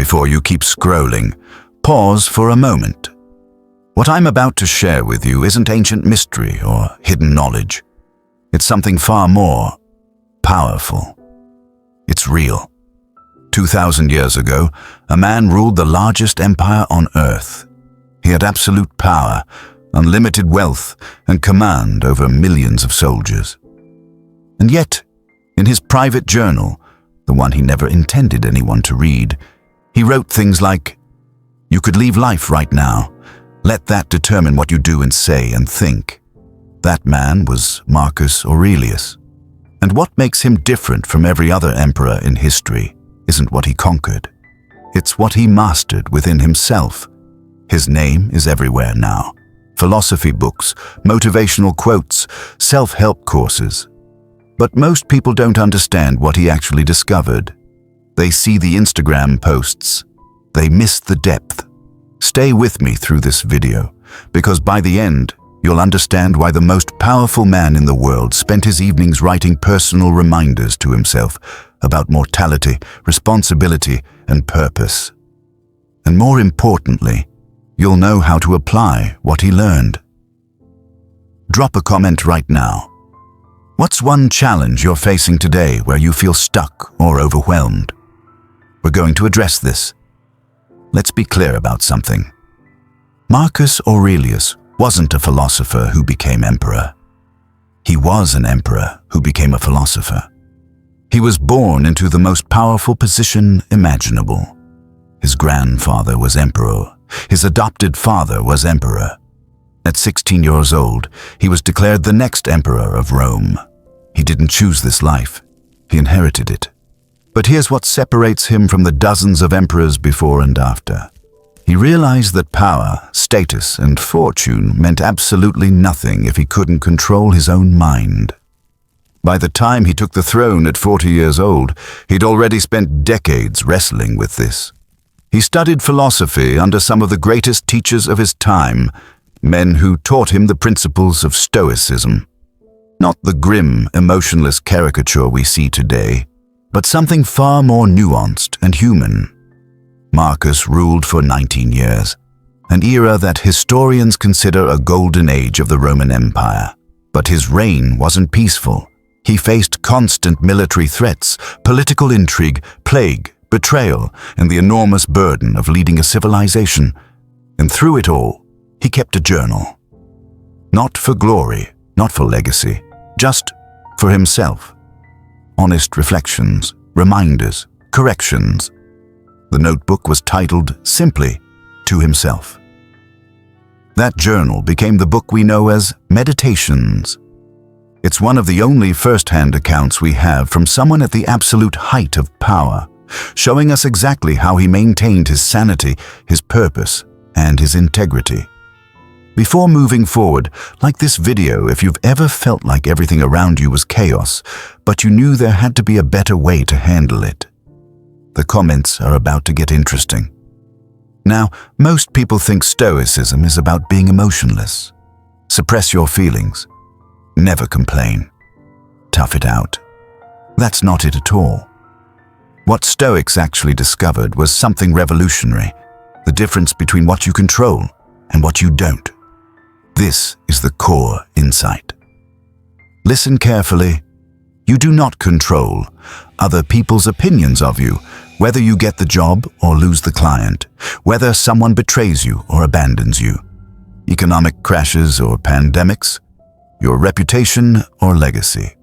before you keep scrolling, pause for a moment. What I'm about to share with you isn't ancient mystery or hidden knowledge. It's something far more powerful. It's real. 2,000 years ago, a man ruled the largest empire on earth. He had absolute power, unlimited wealth, and command over millions of soldiers. And yet, in his private journal, the one he never intended anyone to read, he wrote things like, "You could leave life right now. Let that determine what you do and say and think." That man was Marcus Aurelius. And what makes him different from every other emperor in history isn't what he conquered. It's what he mastered within himself. His name is everywhere now. Philosophy books, motivational quotes, self-help courses. But most people don't understand what he actually discovered. They see the Instagram posts. They miss the depth. Stay with me through this video, because by the end, you'll understand why the most powerful man in the world spent his evenings writing personal reminders to himself about mortality, responsibility, and purpose. And more importantly, you'll know how to apply what he learned. Drop a comment right now. What's one challenge you're facing today where you feel stuck or overwhelmed? We're going to address this. Let's be clear about something. Marcus Aurelius wasn't a philosopher who became emperor. He was an emperor who became a philosopher. He was born into the most powerful position imaginable. His grandfather was emperor. His adopted father was emperor. At 16 years old, he was declared the next emperor of Rome. He didn't choose this life. He inherited it. But here's what separates him from the dozens of emperors before and after. He realized that power, status, and fortune meant absolutely nothing if he couldn't control his own mind. By the time he took the throne at 40 years old, he'd already spent decades wrestling with this. He studied philosophy under some of the greatest teachers of his time, men who taught him the principles of Stoicism. Not the grim, emotionless caricature we see today, but something far more nuanced and human. Marcus ruled for 19 years, an era that historians consider a golden age of the Roman Empire. But his reign wasn't peaceful. He faced constant military threats, political intrigue, plague, betrayal, and the enormous burden of leading a civilization. And through it all, he kept a journal. Not for glory, not for legacy, just for himself. Honest reflections, reminders, corrections. The notebook was titled simply, "To Himself." That journal became the book we know as Meditations. It's one of the only first-hand accounts we have from someone at the absolute height of power, showing us exactly how he maintained his sanity, his purpose, and his integrity. Before moving forward, like this video, if you've ever felt like everything around you was chaos, but you knew there had to be a better way to handle it. The comments are about to get interesting. Now, most people think Stoicism is about being emotionless. Suppress your feelings. Never complain. Tough it out. That's not it at all. What Stoics actually discovered was something revolutionary, the difference between what you control and what you don't. This is the core insight. Listen carefully. You do not control other people's opinions of you, whether you get the job or lose the client, whether someone betrays you or abandons you, economic crashes or pandemics, your reputation or legacy,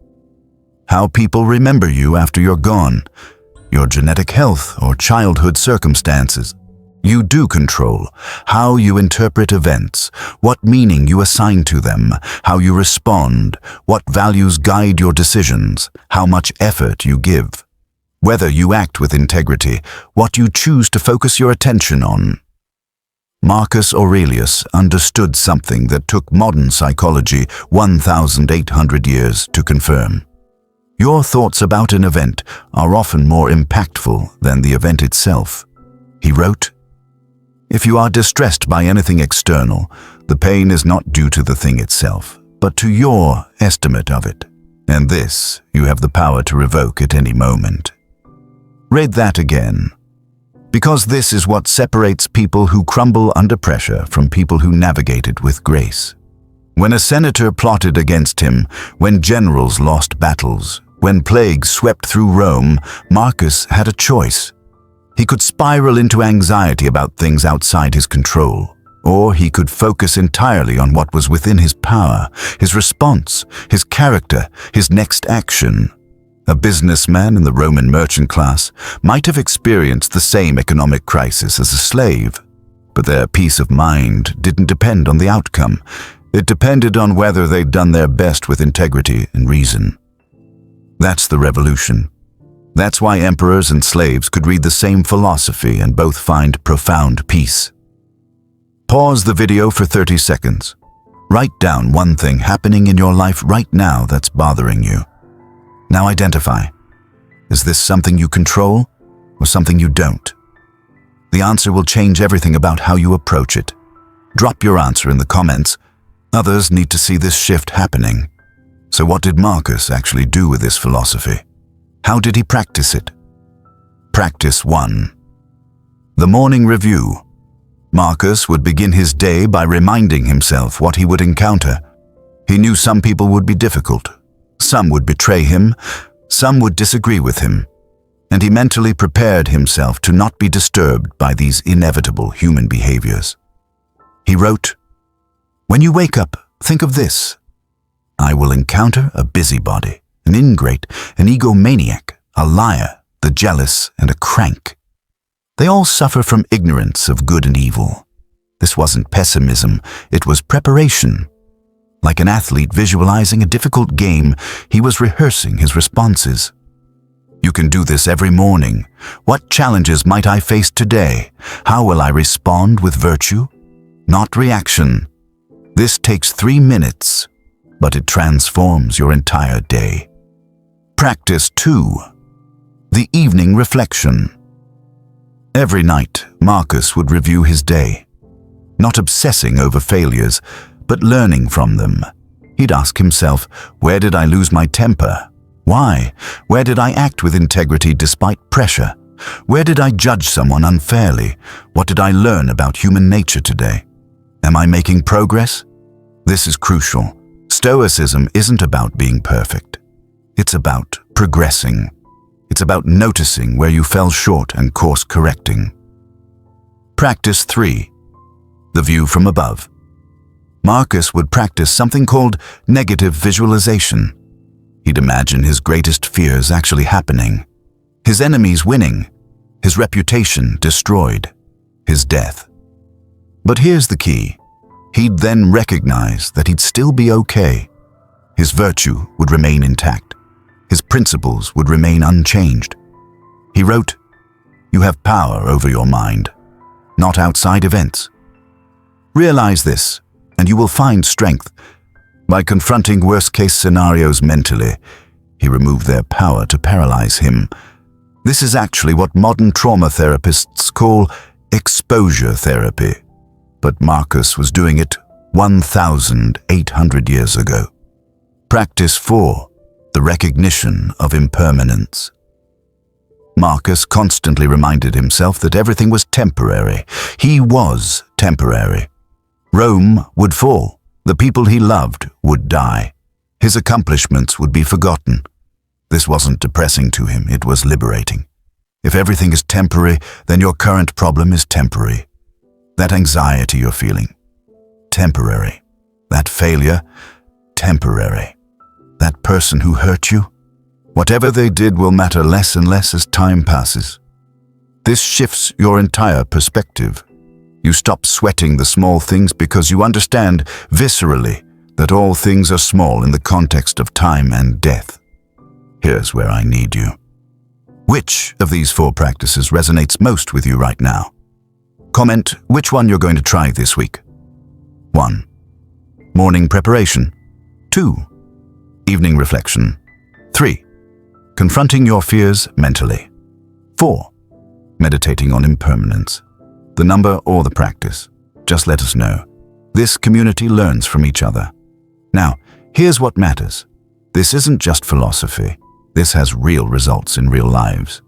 how people remember you after you're gone, your genetic health or childhood circumstances. You do control how you interpret events, what meaning you assign to them, how you respond, what values guide your decisions, how much effort you give, whether you act with integrity, what you choose to focus your attention on. Marcus Aurelius understood something that took modern psychology 1,800 years to confirm. Your thoughts about an event are often more impactful than the event itself. He wrote, "If you are distressed by anything external, the pain is not due to the thing itself, but to your estimate of it. And this you have the power to revoke at any moment." Read that again. Because this is what separates people who crumble under pressure from people who navigate it with grace. When a senator plotted against him, when generals lost battles, when plagues swept through Rome, Marcus had a choice. He could spiral into anxiety about things outside his control, or he could focus entirely on what was within his power, his response, his character, his next action. A businessman in the Roman merchant class might have experienced the same economic crisis as a slave, but their peace of mind didn't depend on the outcome. It depended on whether they'd done their best with integrity and reason. That's the revolution. That's why emperors and slaves could read the same philosophy and both find profound peace. Pause the video for 30 seconds. Write down one thing happening in your life right now that's bothering you. Now identify. Is this something you control or something you don't? The answer will change everything about how you approach it. Drop your answer in the comments. Others need to see this shift happening. So what did Marcus actually do with this philosophy? How did he practice it? Practice 1. The morning review. Marcus would begin his day by reminding himself what he would encounter. He knew some people would be difficult. Some would betray him, some would disagree with him, and he mentally prepared himself to not be disturbed by these inevitable human behaviors. He wrote, "When you wake up, think of this. I will encounter a busybody, an ingrate, an egomaniac, a liar, the jealous, and a crank. They all suffer from ignorance of good and evil." This wasn't pessimism, it was preparation. Like an athlete visualizing a difficult game, he was rehearsing his responses. You can do this every morning. What challenges might I face today? How will I respond with virtue? Not reaction. This takes 3 minutes, but it transforms your entire day. Practice 2. The evening reflection. Every night, Marcus would review his day. Not obsessing over failures, but learning from them. He'd ask himself, where did I lose my temper? Why? Where did I act with integrity despite pressure? Where did I judge someone unfairly? What did I learn about human nature today? Am I making progress? This is crucial. Stoicism isn't about being perfect. It's about progressing. It's about noticing where you fell short and course correcting. Practice 3. The view from above. Marcus would practice something called negative visualization. He'd imagine his greatest fears actually happening, his enemies winning, his reputation destroyed, his death. But here's the key. He'd then recognize that he'd still be okay. His virtue would remain intact. His principles would remain unchanged. He wrote, "You have power over your mind, not outside events. Realize this, and you will find strength. By confronting worst-case scenarios mentally, he removed their power to paralyze him. This is actually what modern trauma therapists call exposure therapy. But Marcus was doing it 1,800 years ago. Practice 4. The recognition of impermanence. Marcus constantly reminded himself that everything was temporary. He was temporary. Rome would fall. The people he loved would die. His accomplishments would be forgotten. This wasn't depressing to him, it was liberating. If everything is temporary, then your current problem is temporary. That anxiety you're feeling, temporary. That failure, temporary. That person who hurt you, whatever they did will matter less and less as time passes. This shifts your entire perspective. You stop sweating the small things because you understand viscerally that all things are small in the context of time and death. Here's where I need you. Which of these 4 practices resonates most with you right now? Comment which one you're going to try this week. 1. Morning preparation. 2. Evening reflection. 3. Confronting your fears mentally. 4. Meditating on impermanence. The number or the practice. Just let us know. This community learns from each other. Now, here's what matters. This isn't just philosophy. This has real results in real lives.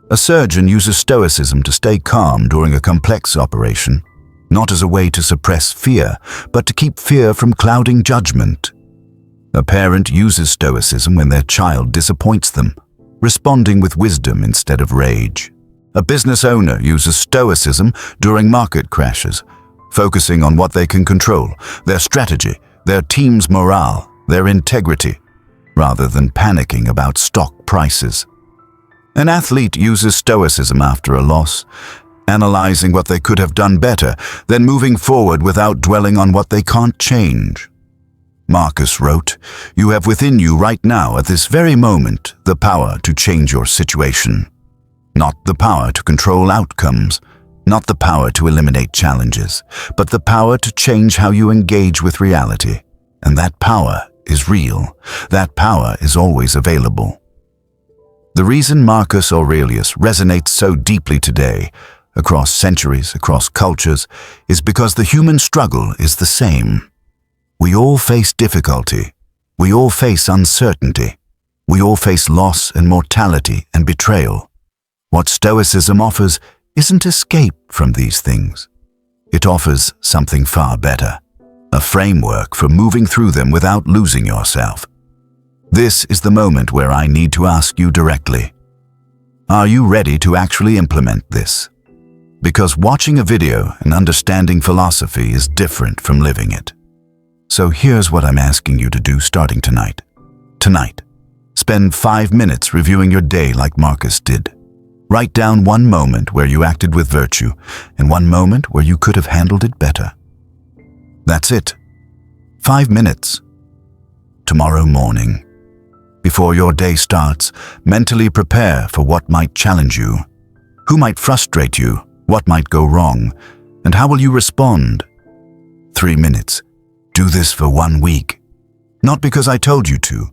A surgeon uses Stoicism to stay calm during a complex operation, not as a way to suppress fear, but to keep fear from clouding judgment. A parent uses Stoicism when their child disappoints them, responding with wisdom instead of rage. A business owner uses Stoicism during market crashes, focusing on what they can control, their strategy, their team's morale, their integrity, rather than panicking about stock prices. An athlete uses Stoicism after a loss, analyzing what they could have done better, then moving forward without dwelling on what they can't change. Marcus wrote, "You have within you right now, at this very moment, the power to change your situation. Not the power to control outcomes, not the power to eliminate challenges, but the power to change how you engage with reality. And that power is real. That power is always available." The reason Marcus Aurelius resonates so deeply today, across centuries, across cultures, is because the human struggle is the same. We all face difficulty. We all face uncertainty. We all face loss and mortality and betrayal. What Stoicism offers isn't escape from these things. It offers something far better, a framework for moving through them without losing yourself. This is the moment where I need to ask you directly. Are you ready to actually implement this? Because watching a video and understanding philosophy is different from living it. So here's what I'm asking you to do starting tonight. Tonight, spend 5 minutes reviewing your day like Marcus did. Write down one moment where you acted with virtue and one moment where you could have handled it better. That's it. 5 minutes. Tomorrow morning, before your day starts, mentally prepare for what might challenge you. Who might frustrate you? What might go wrong? And how will you respond? 3 minutes. Do this for 1 week. Not because I told you to,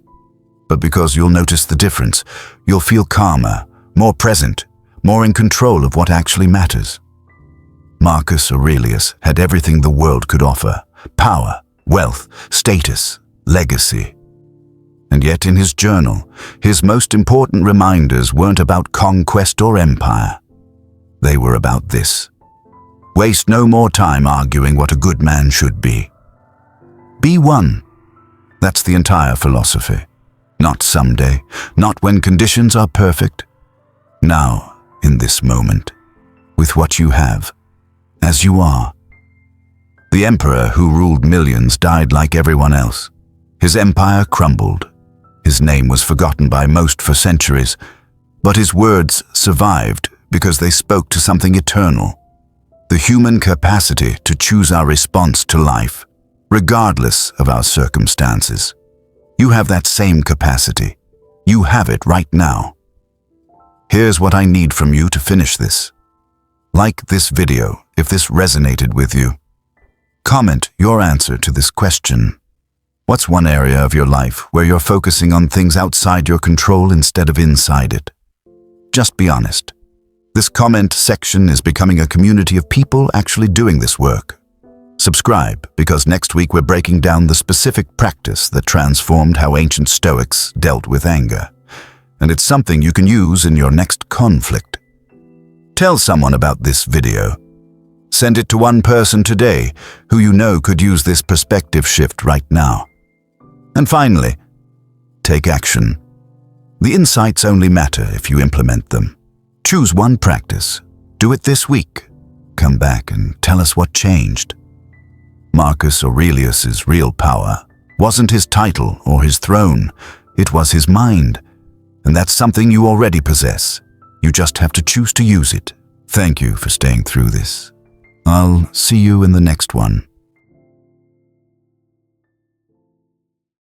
but because you'll notice the difference. You'll feel calmer, more present, more in control of what actually matters. Marcus Aurelius had everything the world could offer: power, wealth, status, legacy. And yet in his journal, his most important reminders weren't about conquest or empire. They were about this: waste no more time arguing what a good man should be. Be one. That's the entire philosophy. Not someday, not when conditions are perfect. Now, in this moment, with what you have, as you are. The emperor who ruled millions died like everyone else. His empire crumbled. His name was forgotten by most for centuries, but his words survived because they spoke to something eternal. The human capacity to choose our response to life, regardless of our circumstances. You have that same capacity. You have it right now. Here's what I need from you to finish this. Like this video if this resonated with you. Comment your answer to this question. What's one area of your life where you're focusing on things outside your control instead of inside it? Just be honest. This comment section is becoming a community of people actually doing this work. Subscribe, because next week we're breaking down the specific practice that transformed how ancient Stoics dealt with anger. And it's something you can use in your next conflict. Tell someone about this video. Send it to one person today who you know could use this perspective shift right now. And finally, take action. The insights only matter if you implement them. Choose one practice. Do it this week. Come back and tell us what changed. Marcus Aurelius's real power wasn't his title or his throne. It was his mind. And that's something you already possess. You just have to choose to use it. Thank you for staying through this. I'll see you in the next one.